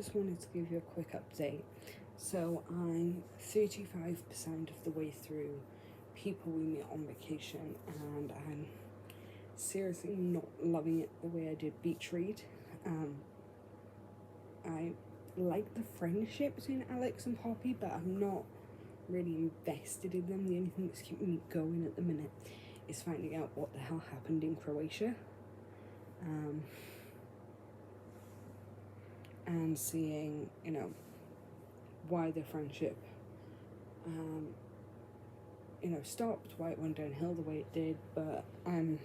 just wanted to give you a quick update. So I'm 35% of the way through People We Meet on Vacation, and I'm seriously not loving it the way I did Beach Read. I like the friendship between Alex and Poppy, but I'm not really invested in them. The only thing that's keeping me going at the minute is finding out what the hell happened in Croatia. And seeing, why their friendship, stopped, why it went downhill the way it did, but I'm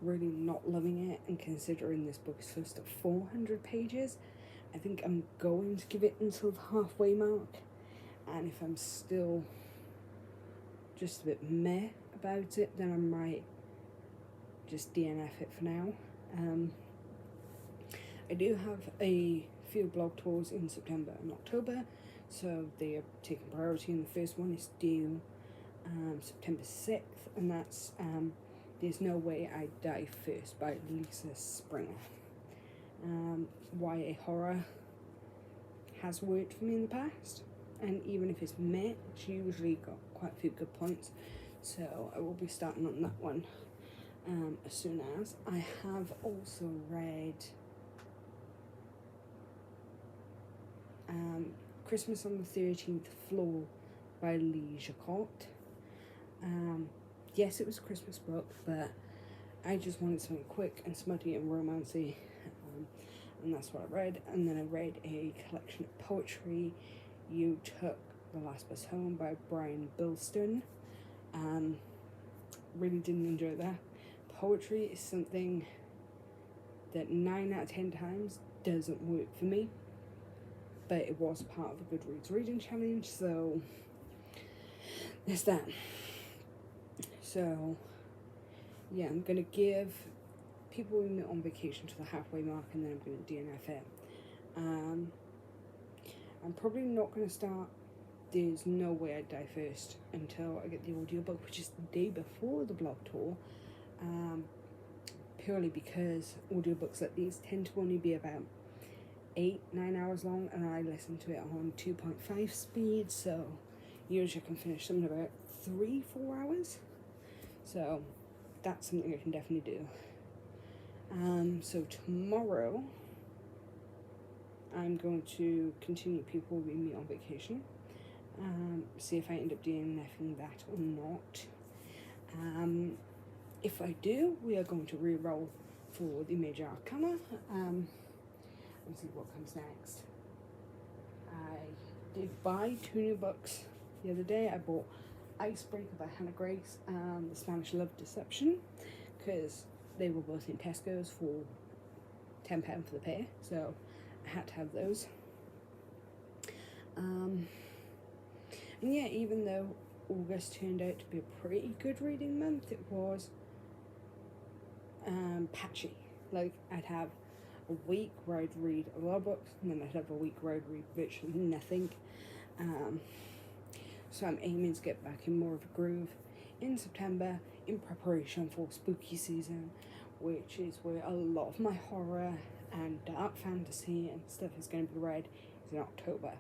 really not loving it, and considering this book is close to 400 pages, I think I'm going to give it until the halfway mark, and if I'm still just a bit meh about it, then I might just DNF it for now. I do have a few blog tours in September and October, so they are taking priority, and the first one is due September 6th, and that's There's No Way I Die First by Lisa Springer. YA horror has worked for me in the past, and even if it's meh, it's usually got quite a few good points, so I will be starting on that one as soon as. I have also read Christmas on the 13th Floor by Lee Jacquot. Yes, it was a Christmas book, but I just wanted something quick and smutty and romancy, and that's what I read. And then I read a collection of poetry, You Took the Last Bus Home by Brian Bilston. Really didn't enjoy that. Poetry is something that 9 out of 10 times doesn't work for me, but it was part of the Goodreads reading challenge, so there's that. So yeah, I'm gonna give People We Meet on Vacation to the halfway mark, and then I'm gonna DNF it. I'm probably not gonna start There's No Way I Die First until I get the audiobook, which is the day before the blog tour, purely because audiobooks like these tend to only be about 8-9 hours long, and I listen to it on 2.5 speed, so usually I can finish them in about 3-4 hours, so that's something I can definitely do. So tomorrow I'm going to continue People We Meet on Vacation, see if I end up DNFing that or not. If I do, we are going to re-roll for the Major Arcana, and see what comes next. I did buy 2 new books the other day. I bought Icebreaker by Hannah Grace and The Spanish Love Deception, because they were both in Tesco's for £10 for the pair, so I had to have those. And yeah, even though August turned out to be a pretty good reading month, it was patchy. Like, I'd have a week where I'd read a lot of books, and then I'd have a week where I'd read virtually nothing. So I'm aiming to get back in more of a groove in September in preparation for spooky season, which is where a lot of my horror and dark fantasy and stuff is going to be read, is in October.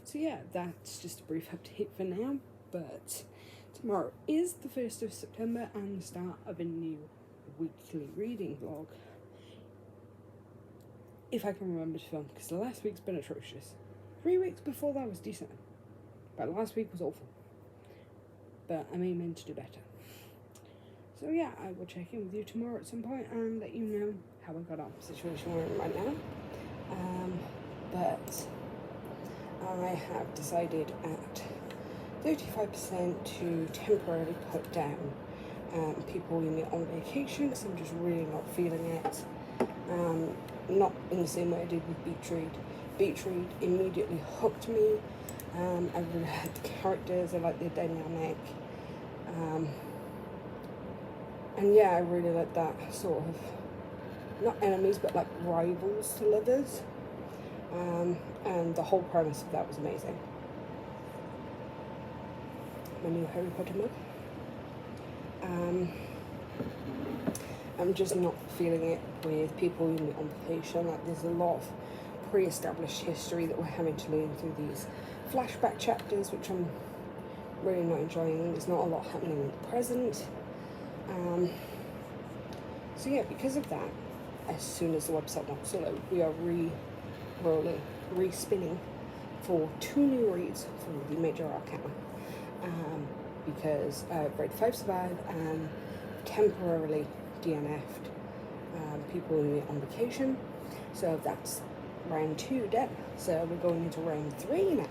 So yeah, that's just a brief update for now, but tomorrow is the 1st of September and the start of a new weekly reading vlog, if I can remember to film, because the last week's been atrocious. 3 weeks before that was decent, but last week was awful, but I'm aiming to do better. So yeah, I will check in with you tomorrow at some point and let you know how I got on. Situation we're in right now, but I have decided at 35% to temporarily put down People We Meet on Vacation, because I'm just really not feeling it. Not in the same way I did with Beach Read. Beach Read immediately hooked me. I really like the characters, I like the dynamic. And yeah, I really like that sort of, not enemies, but like rivals to lovers. And the whole premise of that was amazing. My new Harry Potter mug. I'm just not feeling it with people in the occupation. Like, there's a lot of pre-established history that we're having to learn through these flashback chapters, which I'm really not enjoying. There's not a lot happening in the present. So yeah, because of that, as soon as the website wants to load, we are re-spinning for 2 new reads for the Major Arcana. Because Grade 5 survived and temporarily DNF'd people on vacation. So that's round 2 done. So we're going into round 3 now.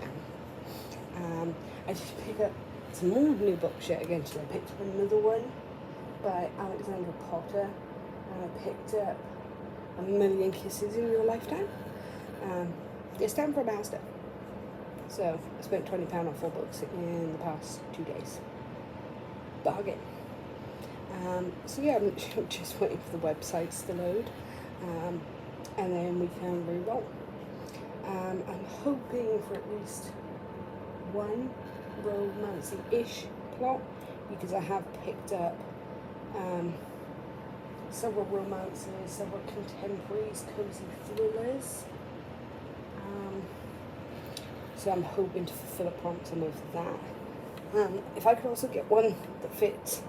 I just picked up some more new books yet again today. I picked up another one by Alexandra Potter, and I picked up A Million Kisses in Your Lifetime. It's time for a master. So I spent £20 on 4 books in the past 2 days. Bargain. So yeah, I'm just waiting for the websites to load, and then we can re-roll. I'm hoping for at least one romancy-ish plot, because I have picked up several romances, several contemporaries, cozy thrillers. So I'm hoping to fulfill a prompt some of that. If I could also get one that fits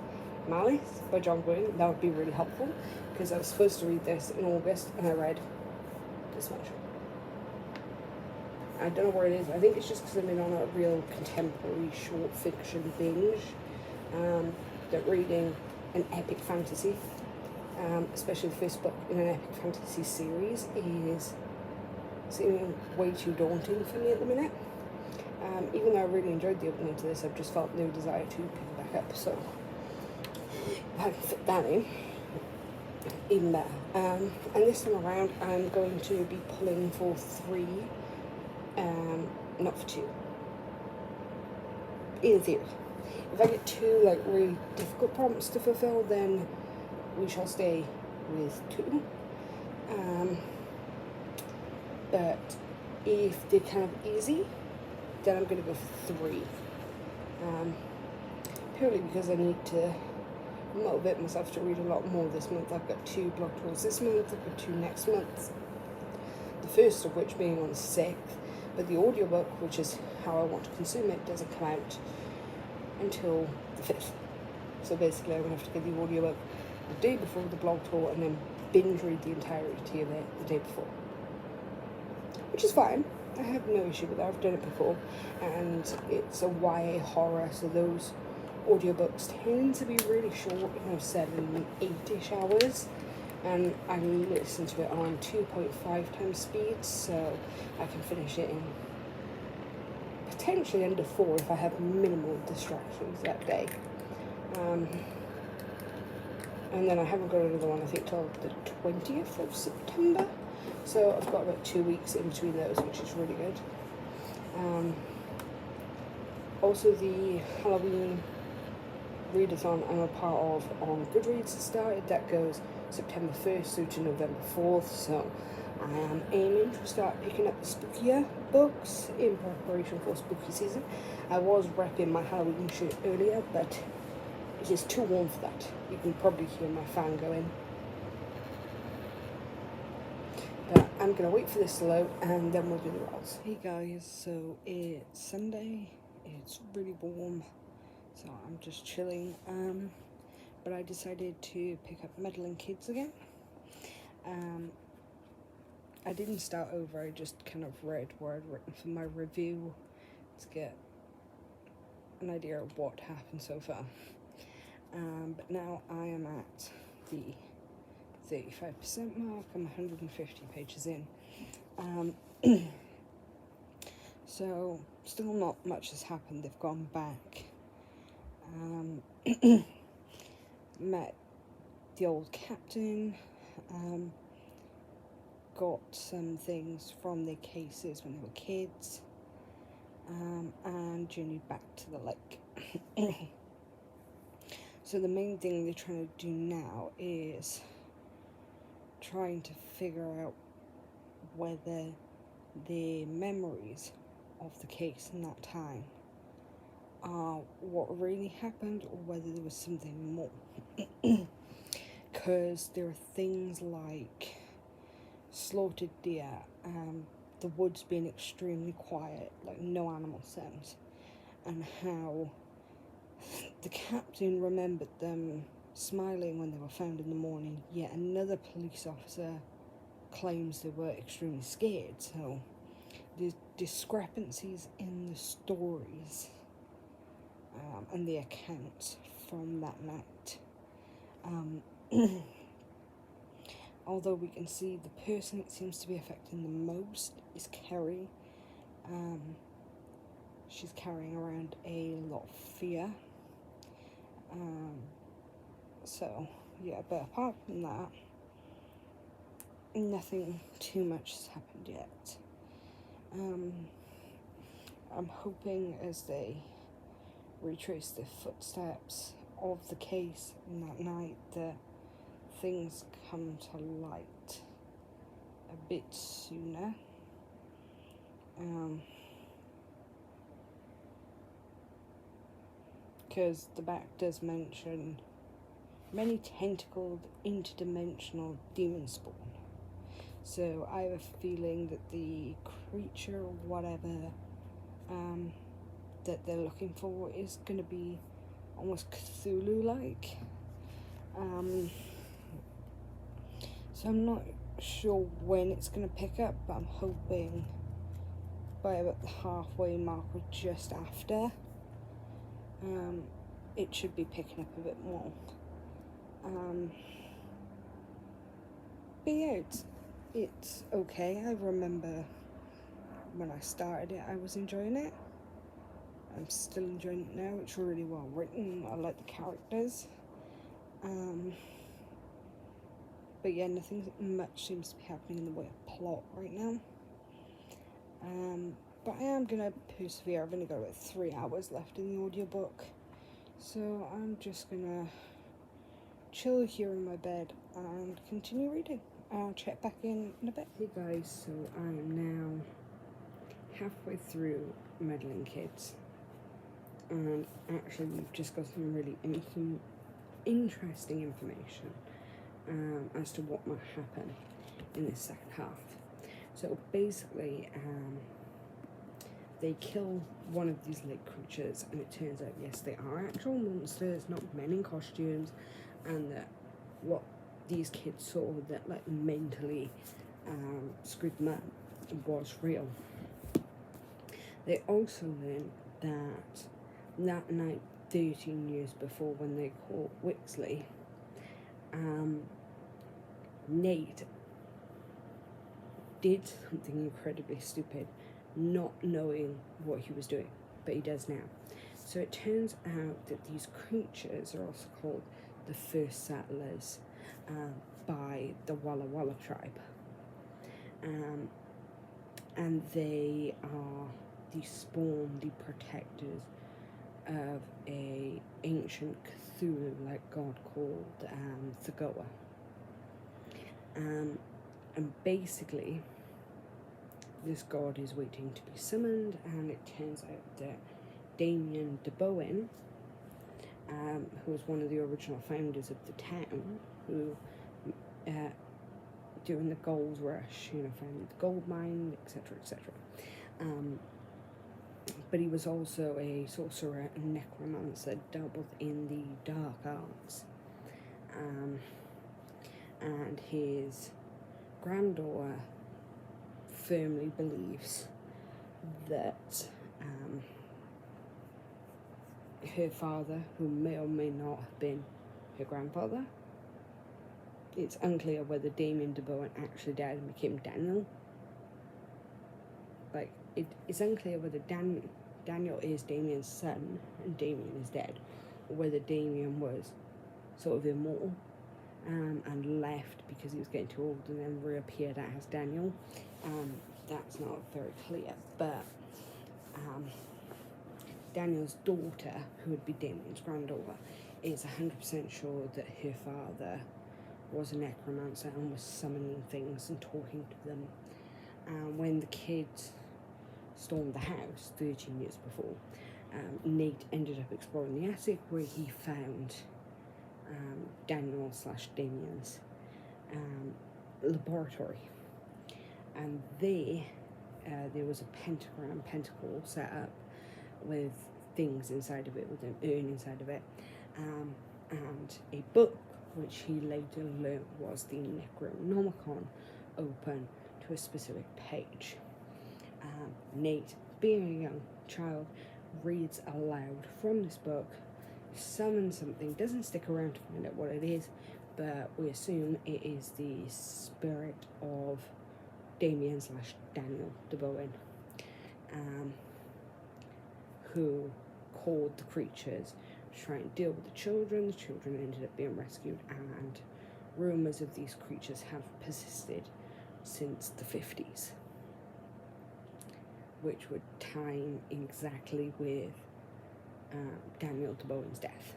Malice by John Green, that would be really helpful, because I was supposed to read this in August and I read this much. I don't know where it is. I think it's just because I've been on a real contemporary short fiction binge. That reading an epic fantasy, especially the first book in an epic fantasy series, is seeming way too daunting for me at the minute. Even though I really enjoyed the opening to this, I've just felt no desire to pick it back up. So if I can fit that in, even better. And this time around, I'm going to be pulling for 3, not for 2. In theory. If I get 2 like really difficult prompts to fulfill, then we shall stay with 2. But if they're kind of easy, then I'm going to go for 3. Purely because I need to motivate myself to read a lot more this month. I've got 2 blog tours this month, I've got 2 next month. The first of which being on the 6th, but the audiobook, which is how I want to consume it, doesn't come out until the 5th. So basically I'm going to have to get the audiobook the day before the blog tour and then binge read the entirety of it the day before. Which is fine. I have no issue with that. I've done it before, and it's a YA horror, so those audiobooks tend to be really short, 7, 8-ish hours, and I listen to it on 2.5 times speed, so I can finish it in potentially under 4 if I have minimal distractions that day. And then I haven't got another one, I think, till the 20th of September. So I've got about 2 weeks in between those, which is really good. Also, the Halloween readathon I'm a part of on Goodreads has started. That goes September 1st through to November 4th. So I am aiming to start picking up the spookier books in preparation for spooky season. I was repping my Halloween shirt earlier, but it is too warm for that. You can probably hear my fan going. But I'm going to wait for this to load and then we'll do the rolls. Hey guys, so it's Sunday. It's really warm, so I'm just chilling. But I decided to pick up Meddling Kids again. I didn't start over, I just kind of read what I'd written for my review to get an idea of what happened so far. But now I am at the 35% mark. I'm 150 pages in. So still not much has happened. They've gone back. Met the old captain. Got some things from their cases when they were kids. And journeyed back to the lake. So the main thing they're trying to do now is trying to figure out whether the memories of the case in that time are what really happened or whether there was something more. because there are things like slaughtered deer, the woods being extremely quiet, like no animal sounds, and how the captain remembered them smiling when they were found in the morning, yet another police officer claims they were extremely scared. So there's discrepancies in the stories and the accounts from that night. Although we can see the person it seems to be affecting the most is Kerry. She's carrying around a lot of fear. So, yeah, but apart from that, nothing too much has happened yet. I'm hoping as they retrace the footsteps of the case in that night that things come to light a bit sooner. Because the back does mention many tentacled interdimensional demon spawn. So I have a feeling that the creature or whatever that they're looking for is going to be almost Cthulhu-like. So I'm not sure when it's going to pick up, but I'm hoping by about the halfway mark or just after, it should be picking up a bit more. But yeah, it's okay. I remember when I started it, I was enjoying it. I'm still enjoying it now. It's really well written. I like the characters. But yeah, nothing much seems to be happening in the way of plot right now. But I am going to persevere. I've only got about 3 hours left in the audiobook. So I'm just going to chill here in my bed and continue reading. I'll check back in a bit. Hey guys, so I am now halfway through Meddling Kids. And actually we've just got some really interesting information as to what might happen in this second half. So basically, they kill one of these lake creatures, and it turns out, yes, they are actual monsters, not men in costumes, and that what these kids saw that like mentally screwed them up was real. They also learned that night, 13 years before, when they caught Wixley, Nate did something incredibly stupid, not knowing what he was doing, but he does now. So it turns out that these creatures are also called the first settlers by the Walla Walla tribe. And they are the spawn, the protectors of a ancient Cthulhu-like god called Thagoa. And basically, this god is waiting to be summoned, and it turns out that Damien DeBowen, who was one of the original founders of the town, who during the gold rush, founded the gold mine, etc., etc. But he was also a sorcerer and necromancer, dabbled in the dark arts. And his granddaughter firmly believes that her father, who may or may not have been her grandfather, it's unclear whether Damien DeBowen actually died and became Daniel. Like, it's unclear whether Daniel is Damien's son and Damien is dead, or whether Damien was sort of immortal and left because he was getting too old and then reappeared as Daniel. That's not very clear, but Daniel's daughter, who would be Damien's granddaughter, is 100% sure that her father was a necromancer and was summoning things and talking to them. When the kids stormed the house 13 years before, Nate ended up exploring the attic, where he found Daniel / Damien's laboratory, and there was a pentacle set up with things inside of it, with an urn inside of it, and a book which he later learned was the Necronomicon, open to a specific page. Nate, being a young child, reads aloud from this book, summons something, doesn't stick around to find out what it is, but we assume it is the spirit of Damien / Daniel DeBowen, who called the creatures to try and deal with the children. The children ended up being rescued, and rumours of these creatures have persisted since the 50s, which would time exactly with Daniel DeBowen's death.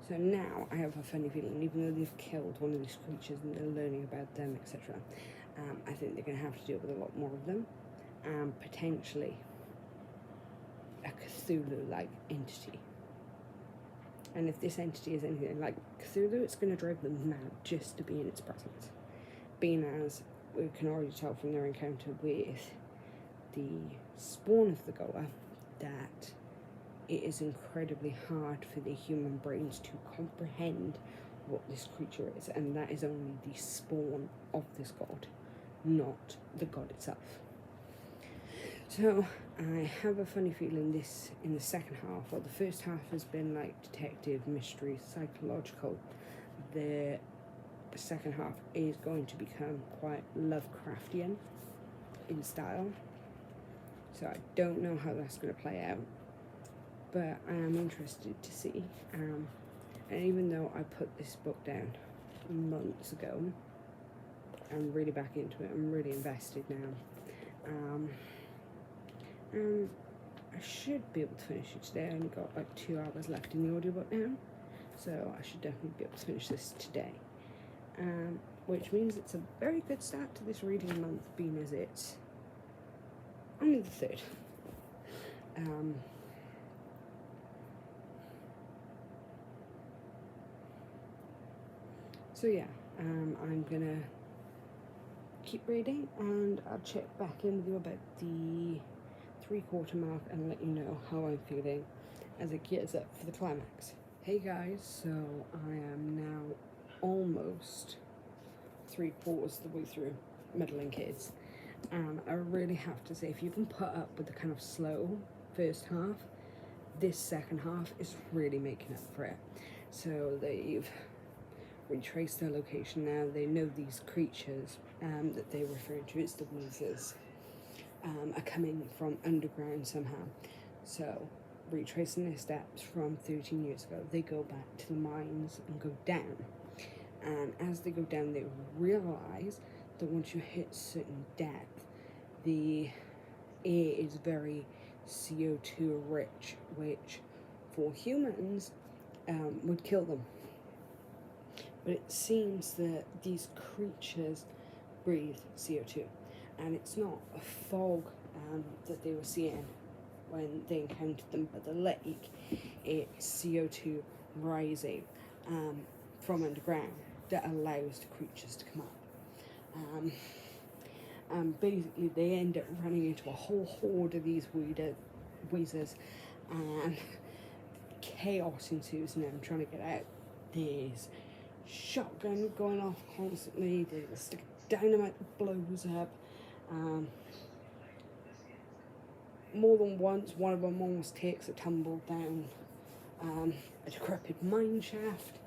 So now I have a funny feeling, even though they've killed one of these creatures and they're learning about them, etc., I think they're going to have to deal with a lot more of them, and potentially a Cthulhu-like entity. And if this entity is anything like Cthulhu, it's going to drive them mad just to be in its presence. Being as we can already tell from their encounter with the spawn of the Goa that it is incredibly hard for the human brains to comprehend what this creature is, and that is only the spawn of this god, not the god itself. So I have a funny feeling this in the second half, or the first half has been like detective, mystery, psychological. The second half is going to become quite Lovecraftian in style. So I don't know how that's going to play out, but I am interested to see. And even though I put this book down months ago, I'm really back into it. I'm really invested now. I should be able to finish it today. I only got like 2 hours left in the audiobook now, so I should definitely be able to finish this today. Which means it's a very good start to this reading month, being as it's only the 3rd. So yeah, I'm gonna keep reading, and I'll check back in with you about the 3/4 mark and let you know how I'm feeling as it gears up for the climax. Hey guys, so I am now almost 3/4 the way through Meddling Kids, and I really have to say, if you can put up with the kind of slow first half, this second half is really making up for it. So they've retraced their location now. They know these creatures that they refer to as the Weezers are coming from underground somehow. So retracing their steps from 13 years ago, they go back to the mines and go down. And as they go down, they realize that once you hit certain depth, the air is very CO2 rich, which for humans would kill them. But it seems that these creatures breathe CO2, and it's not a fog that they were seeing when they encountered them by the lake. It's CO2 rising from underground that allows the creatures to come up. And basically they end up running into a whole horde of these Weezers, and chaos ensues and them trying to get out. There's shotgun going off constantly, there's a stick of dynamite that blows up. More than once, one of them almost takes a tumble down a decrepit mine shaft,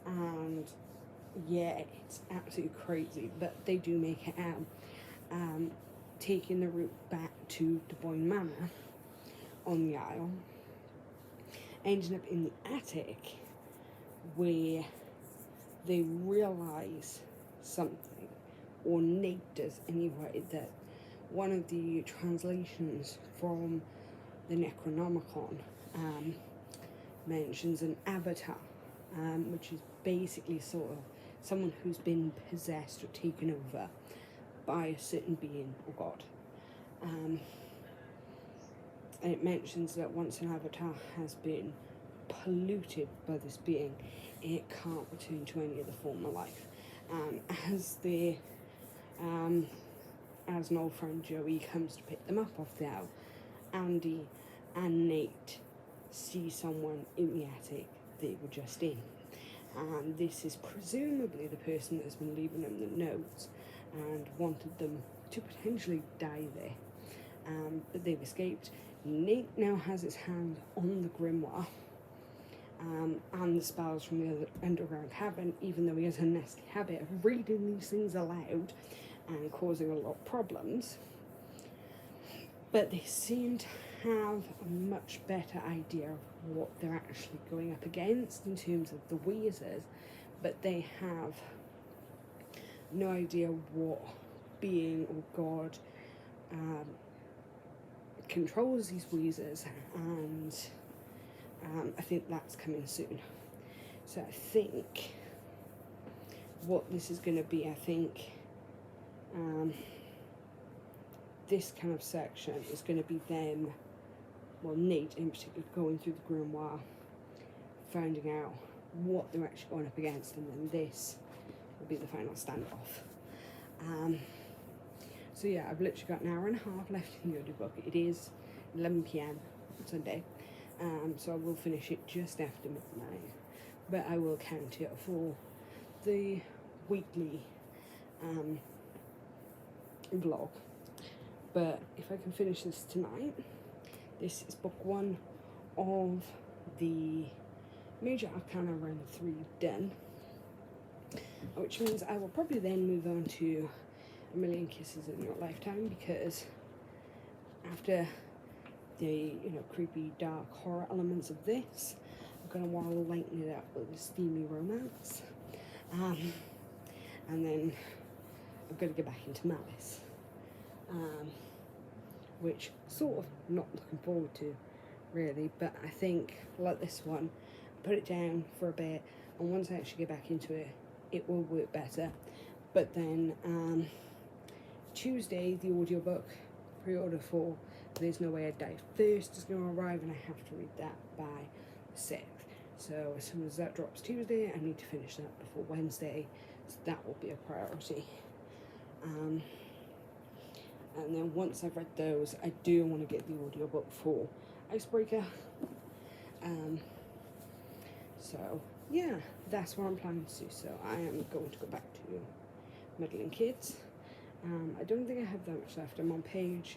and yeah, it's absolutely crazy, but they do make it out, taking the route back to DeBoyne Manor on the Isle, ending up in the attic where they realise something, or Nate does anyway, that one of the translations from the Necronomicon mentions an avatar, which is basically sort of someone who's been possessed or taken over by a certain being or god. And it mentions that once an avatar has been polluted by this being, it can't return to any other former life. As an old friend Joey comes to pick them up off the owl, Andy and Nate see someone in the attic they were just in. And this is presumably the person that has been leaving them the notes and wanted them to potentially die there. But they've escaped. Nate now has his hand on the grimoire and the spells from the underground cabin, even though he has a nasty habit of reading these things aloud and causing a lot of problems. But they seem to have a much better idea of what they're actually going up against in terms of the Weezers, but they have no idea what being or God controls these Weezers, and I think that's coming soon. So I think what this is going to be, this kind of section is going to be them, well, Nate in particular, going through the grimoire, finding out what they're actually going up against, and then this will be the final standoff. So yeah, I've literally got an hour and a half left in the audiobook. It is 11 PM on Sunday, so I will finish it just after midnight, but I will count it for the weekly vlog. But if I can finish this tonight, this is book 1 of the Major Arcana Round 3 done, which means I will probably then move on to A Million Kisses in Your Lifetime, because after the creepy dark horror elements of this, I'm going to want to lighten it up with a steamy romance, and then I'm going to go back into Malice, which sort of not looking forward to really, but I think like this one, put it down for a bit, and once I actually get back into it, it will work better. But then Tuesday, the audiobook pre-order for There's No Way I'd Die First is going to arrive, and I have to read that by the 6th. So as soon as that drops Tuesday, I need to finish that before Wednesday, so that will be a priority. And then once I've read those, I do want to get the audiobook for Icebreaker. So yeah, that's what I'm planning to do. So I am going to go back to Meddling Kids. I don't think I have that much left. I'm on page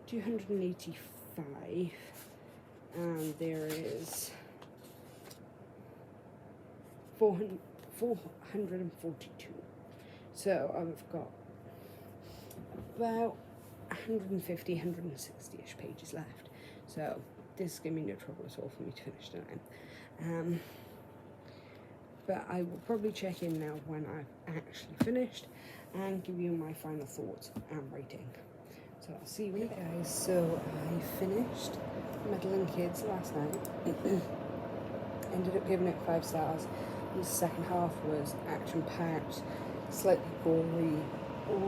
285, and there is 442. So I've got about 150, 160-ish pages left. So this is going to be no trouble at all for me to finish tonight. But I will probably check in now when I've actually finished and give you my final thoughts and rating. So I'll see you later, guys. So I finished Meddling Kids last night. Ended up giving it 5 stars. The second half was action-packed, slightly gory,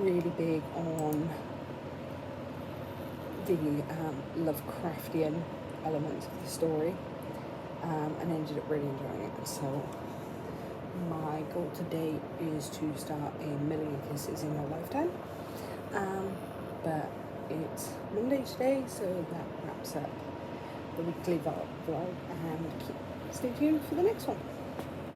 really big on the Lovecraftian elements of the story, and ended up really enjoying it. So my goal today is to start A Million Kisses in Your Lifetime, but it's Monday today, so that wraps up the weekly vlog, and stay tuned for the next one.